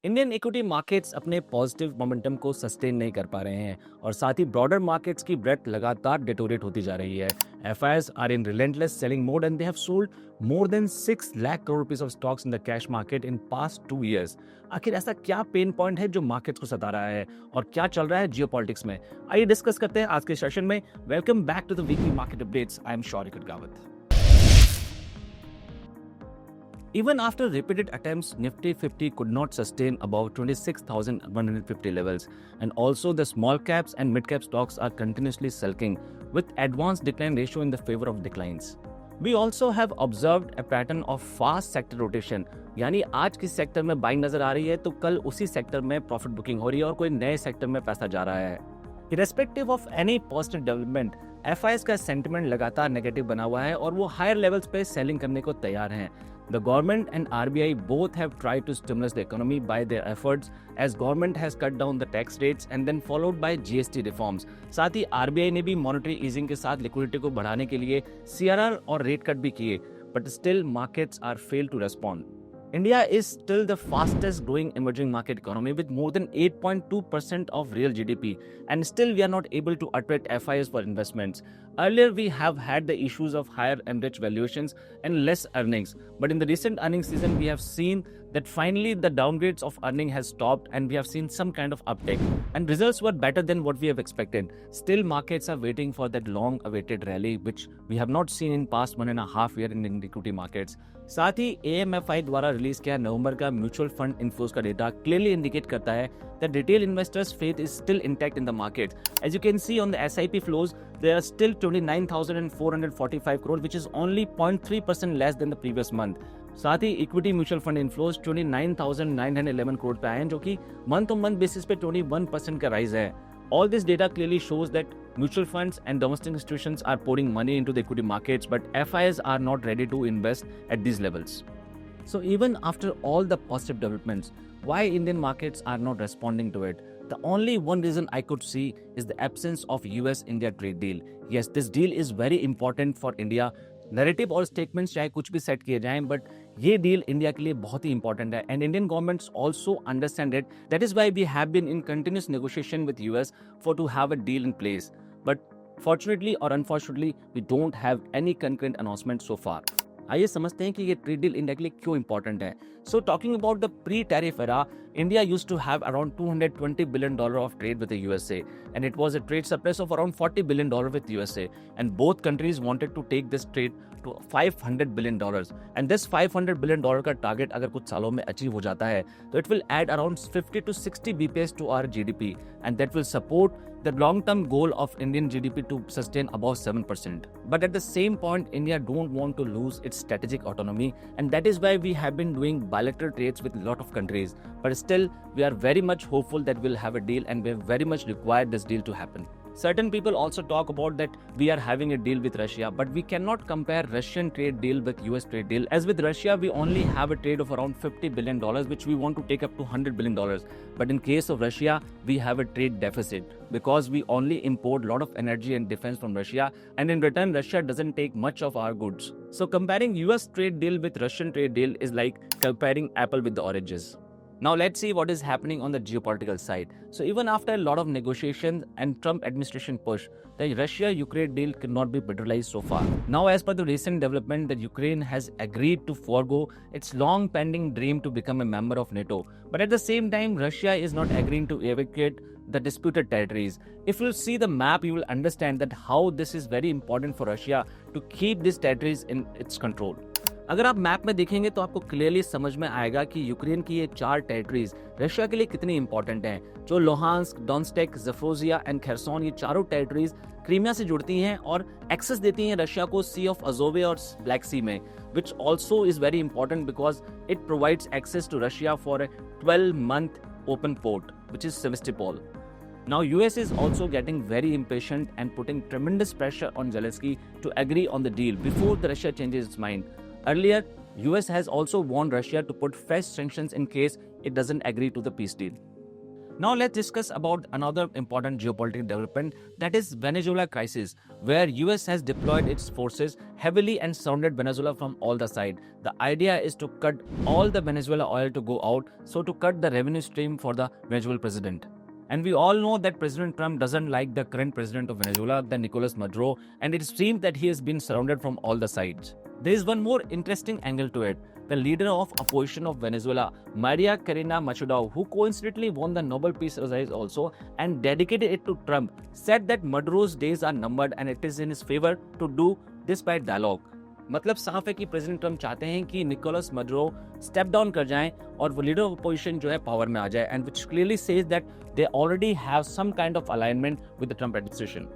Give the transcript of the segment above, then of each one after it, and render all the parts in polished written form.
Indian equity markets अपने positive momentum को sustain नहीं कर पा रहे हैं और साथ ही ब्रॉडर मार्केट्स की ब्रेथ लगातार डिटोरेट होती जा रही है। FIIs are in relentless selling mode and they have sold more than 6 lakh crore rupees of stocks in the cash market in past 2 years। आखिर ऐसा क्या पेन पॉइंट है जो मार्केट्स को सता रहा है और क्या चल रहा है जियोपॉलिटिक्स में? आइए डिस्कस करते हैं आज के सेशन में। Welcome back to the weekly market updates. I am Shaurik Udgawat। Even after repeated attempts, Nifty 50 could not sustain above 26,150 levels, and also the small caps and mid cap stocks are continuously sulking, with advanced decline ratio in the favor of declines. We also have observed a pattern of fast sector rotation, यानी आज किस sector में buying नजर आ रही है तो कल उसी सेक्टर में प्रॉफिट बुकिंग हो रही है और कोई नए सेक्टर में पैसा जा रहा है। Irrespective of any positive development, FIIs का सेंटिमेंट लगातार नेगेटिव बना हुआ है और वो हायर लेवल्स पे सेलिंग करने को तैयार हैं। The government and RBI both have tried to stimulate the economy by their efforts, as government has cut down the tax rates and then followed by GST reforms. साथ ही RBI ने भी monetary easing के साथ liquidity को बढ़ाने के लिए CRR और रेट कट भी किए, but still markets are failed to respond. India is still the fastest growing emerging market economy with more than 8.2% of real GDP, and still we are not able to attract FIIs for investments. Earlier we have had the issues of higher enriched valuations and less earnings, but in the recent earnings season we have seen that finally the downgrades of earning has stopped and we have seen some kind of uptake and results were better than what we have expected. Still markets are waiting for that long awaited rally which we have not seen in past 1.5 years in Indian equity markets. साथ ही AMFI द्वारा release किया नवंबर का mutual fund inflows का data clearly indicate करता है that retail investors' faith is still intact in the market. As you can see on the SIP flows, there are still 29,445 crore, which is only 0.3% less than the previous month. साथ ही equity mutual fund inflows 29,911 crore पे आए हैं, जो कि month on month basis पे 21% का rise है। All this data clearly shows that mutual funds and domestic institutions are pouring money into the equity markets, but FIs are not ready to invest at these levels. So even after all the positive developments, why Indian markets are not responding to it? The only one reason I could see is the absence of US-India trade deal. Yes, this deal is very important for India. Narrative और statements चाहे कुछ भी set किए जाएं, but ये deal India के लिए बहुत ही इंपॉर्टेंट है and Indian governments also understand it. That is why we have been in continuous negotiation with US for to have a deal in place, but fortunately और unfortunately we don't have any concrete announcement so far. आइए समझते हैं कि ये trade deal India के लिए क्यों important है। So talking about the pre tariff era, India used to have around $220 billion of trade with the USA, and it was a trade surplus of around $40 billion with USA, and both countries wanted to take this trade to $500 billion, and this $500 billion का target अगर कुछ सालों में achieve हो जाता है तो it will add around 50 to 60 BPS to our GDP, and that will support the long-term goal of Indian GDP to sustain above 7%. But at the same point, India don't want to lose its strategic autonomy, and that is why we have been doing bilateral trades with a lot of countries. But still, we are very much hopeful that we'll have a deal, and we very much require this deal to happen. Certain people also talk about that we are having a deal with Russia, but we cannot compare Russian trade deal with US trade deal, as with Russia we only have a trade of around $50 billion, which we want to take up to $100 billion. But in case of Russia, we have a trade deficit because we only import a lot of energy and defense from Russia, and in return Russia doesn't take much of our goods. So comparing US trade deal with Russian trade deal is like comparing apple with the oranges. Now let's see what is happening on the geopolitical side. So even after a lot of negotiations and Trump administration push, the Russia-Ukraine deal cannot be materialized so far. Now as per the recent development, that Ukraine has agreed to forego its long pending dream to become a member of NATO. But at the same time, Russia is not agreeing to evacuate the disputed territories. If you see the map, you will understand that how this is very important for Russia to keep these territories in its control. अगर आप map में देखेंगे तो आपको clearly समझ में आएगा कि यूक्रेन की ये 4 टेरिटरीज रशिया के लिए कितनी इंपॉर्टेंट हैं। जो लोहांस्क, डोनेट्स्क, ज़पोरिज़िया एंड खेरसोन, ये चारों टेरिटरीज क्रीमिया से जुड़ती हैं और एक्सेस देती हैं रशिया को सी ऑफ अज़ोवे और ब्लैक सी में, which also is very important because it provides access to Russia for a 12-month open port which is Sevastopol. Now US is also getting very impatient and putting tremendous pressure on Zelensky to agree on the deal before the Russia changes its mind. Earlier, US has also warned Russia to put fresh sanctions in case it doesn't agree to the peace deal. Now let's discuss about another important geopolitical development, that is Venezuela crisis, where US has deployed its forces heavily and surrounded Venezuela from all the sides. The idea is to cut all the Venezuela oil to go out, so to cut the revenue stream for the Venezuelan president. And we all know that President Trump doesn't like the current president of Venezuela, the Nicolas Maduro, and it seems that he has been surrounded from all the sides. There is one more interesting angle to it. The leader of opposition of Venezuela, Maria Corina Machado, who coincidentally won the Nobel Peace Prize also and dedicated it to Trump, said that Maduro's days are numbered and it is in his favor to do this by dialogue. मतलब साफ है कि president Trump चाहते हैं कि Nicholas Maduro step down कर जाएं और वो लीडर ऑफ अपोजिशन जो है पावर में आ जाए, and which clearly says that they already have some kind of alignment with the Trump administration.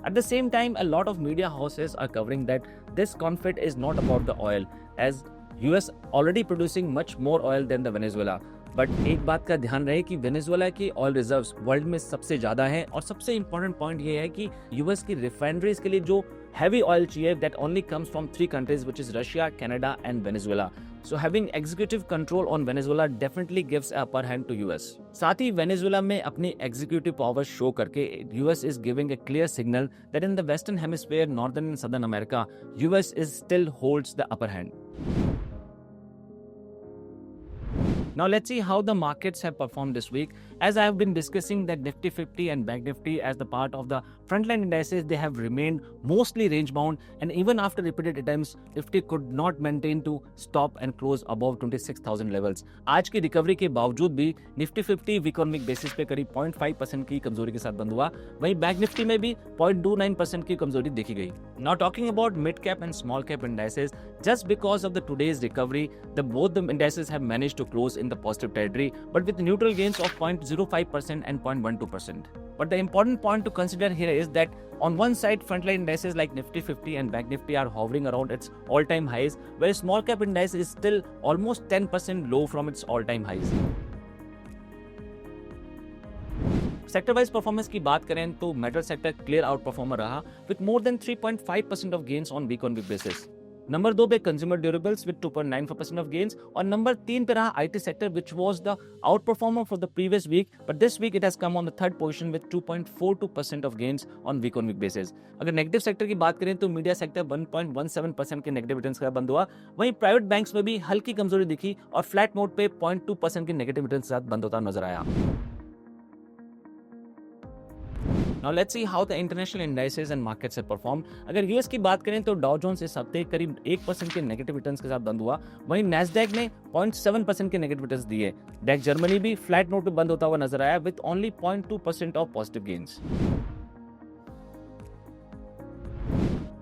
At the same time, a lot of media houses are covering that this conflict is not about the oil, as US already producing much more oil than the Venezuela. But एक बात का ध्यान रहे कि Venezuela की oil reserves world में सबसे ज्यादा है, और सबसे इंपॉर्टेंट पॉइंट ये है कि यूएस की रिफाइनरीज के लिए जो हैवी ऑयल चाहिए that only comes from 3 countries which is Russia, Canada and Venezuela. So having executive control on Venezuela definitely gives a upper hand to US. साथ ही वेनेजुएला में अपनी executive power show करके US is giving a clear signal that in the Western Hemisphere, Northern and Southern America, US is still holds the upper hand. Now let's see how the markets have performed this week. As I have been discussing that Nifty 50 and Bank Nifty as the part of the frontline indices, they have remained mostly range bound, and even after repeated attempts, Nifty could not maintain to stop and close above 26,000 levels. आज की recovery के बावजूद भी Nifty 50 week on week basis पे करीब 0.5% की कमजोरी के साथ बंद हुआ, वहीं बैंक निफ्टी में भी 0.29% की कमजोरी देखी गई. Now talking about mid cap and small cap indices, just because of the today's recovery, both the indices have managed to close in the positive territory, but with neutral gains of 0.05% and 0.12%. But the important point to consider here is that on one side, frontline indices like Nifty 50 and Bank Nifty are hovering around its all-time highs, whereas small cap index is still almost 10% low from its all-time highs. Sector wise performance की बात करें तो metal sector clear out performer रहा with more than 3.5% of gains on week basis. Number 2 पे consumer durables with 2.94% of gains, और number 3 पे रहा IT sector which was the out performer for the previous week, but this week it has come on the third position with 2.42% of gains on week basis. अगर negative sector की बात करें तो media sector 1.17% के negative returns के साथ बंद हुआ, वहीं प्राइवेट बैंक्स में भी हल्की कमजोरी दिखी और फ्लैट मोड पे 0.2% के नेगेटिव रिटर्न्स के साथ बंद होता नजर आया. Now let's see how the international indices and markets have performed. अगर यूएस की बात करें तो डाउ जोन्स इस हफ्ते करीब 1% के नेगेटिव रिटर्न्स के साथ बंद हुआ, वहीं नैस्डैक ने 0.7% के नेगेटिव रिटर्न्स दिए. डैक जर्मनी भी फ्लैट नोट पे बंद होता हुआ नजर आया with only 0.2% of positive gains.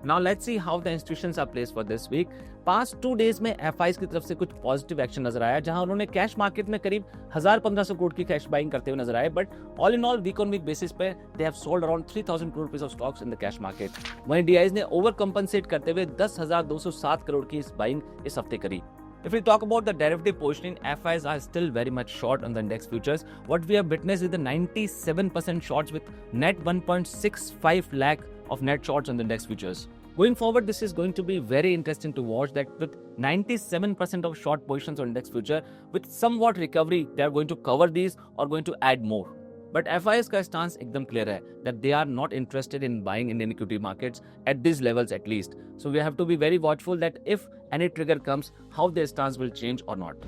Now let's see how the institutions are placed for this week. Past 2 days में FIs की तरफ से कुछ पॉजिटिव एक्शन नजर आया, जहां उन्होंने कैश मार्केट में करीब 1,1500 करोड़ की कैश बाइंग करते हुए नजर आए, but all in all week on week basis पे they have sold around 3,000 crore rupees of stocks in the cash market. वहीं DIs ने ओवर कंपनसेट करते हुए 10,207 करोड़ की बाइंग इस हफ्ते करी. If we talk about the derivative positioning, FIs are still very much short on the index futures. What we have witnessed is the 97% shorts with net 1.65 lakh of net shorts on the index futures. Going forward, this is going to be very interesting to watch that with 97% of short positions on index future, with somewhat recovery, they are going to cover these or going to add more. But FIs का stance एकदम clear है that they are not interested in buying Indian equity markets at these levels at least. So we have to be very watchful that if any trigger comes, how their stance will change or not.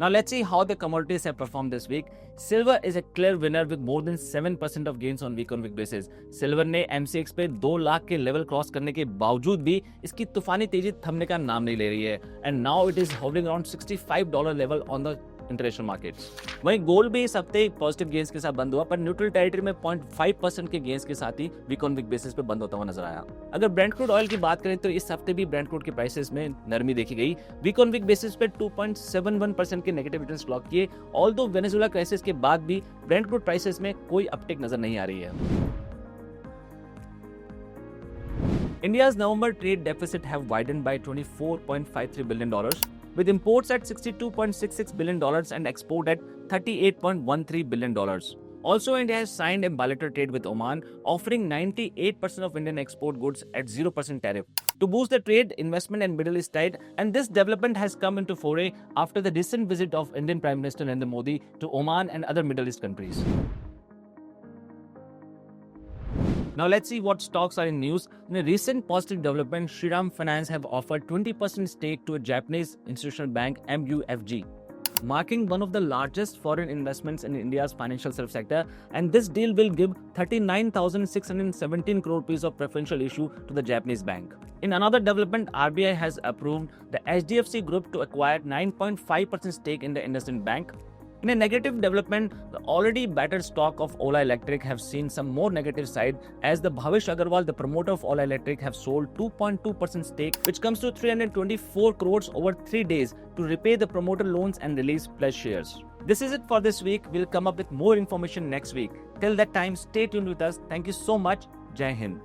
Now let's see how the commodities have performed this week. Silver is a clear winner with more than 7% of gains on week basis. Silver ने MCX पे 2 लाख के level cross करने के बावजूद भी इसकी तूफानी तेजी थमने का नाम नहीं ले रही है, and now it is hovering around $65 level on the international markets. वहीं गोल्ड भी इस हफ्ते पॉजिटिव गेंस के साथ बंद हुआ, पर न्यूट्रल टेरिटरी में 0.5% के गेंस के साथ ही वीक ऑन वीक बेसिस पे बंद होता हुआ नजर आया. अगर ब्रेंट क्रूड ऑयल की बात करें तो इस हफ्ते भी ब्रेंट क्रूड के प्राइसेस में नरमी देखी गई. वीक ऑन वीक बेसिस पे 2.71% के नेगेटिव रिटर्न्स क्लॉक किए, ऑल्दो वेनेजुएला क्राइसिस के बाद भी ब्रेंट क्रूड प्राइसेस में कोई अपटिक नजर नहीं आ रही है. India's November trade deficit have widened by $24.53 billion, with imports at $62.66 billion and export at $38.13 billion. Also, India has signed a bilateral trade with Oman, offering 98% of Indian export goods at 0% tariff. To boost the trade, investment and Middle East tide, and this development has come into foray after the recent visit of Indian Prime Minister Narendra Modi to Oman and other Middle East countries. Now let's see what stocks are in news. In a recent positive development, Shriram Finance have offered 20% stake to a Japanese institutional bank, MUFG, marking one of the largest foreign investments in India's financial service sector, and this deal will give 39,617 crore rupees of preferential issue to the Japanese bank. In another development, RBI has approved the HDFC Group to acquire 9.5% stake in the IndusInd Bank. In a negative development, the already battered stock of Ola Electric have seen some more negative side as the Bhavish Agarwal, the promoter of Ola Electric, have sold 2.2% stake, which comes to 324 crores over 3 days to repay the promoter loans and release pledged shares. This is it for this week. We'll come up with more information next week. Till that time, stay tuned with us. Thank you so much. Jai Hind.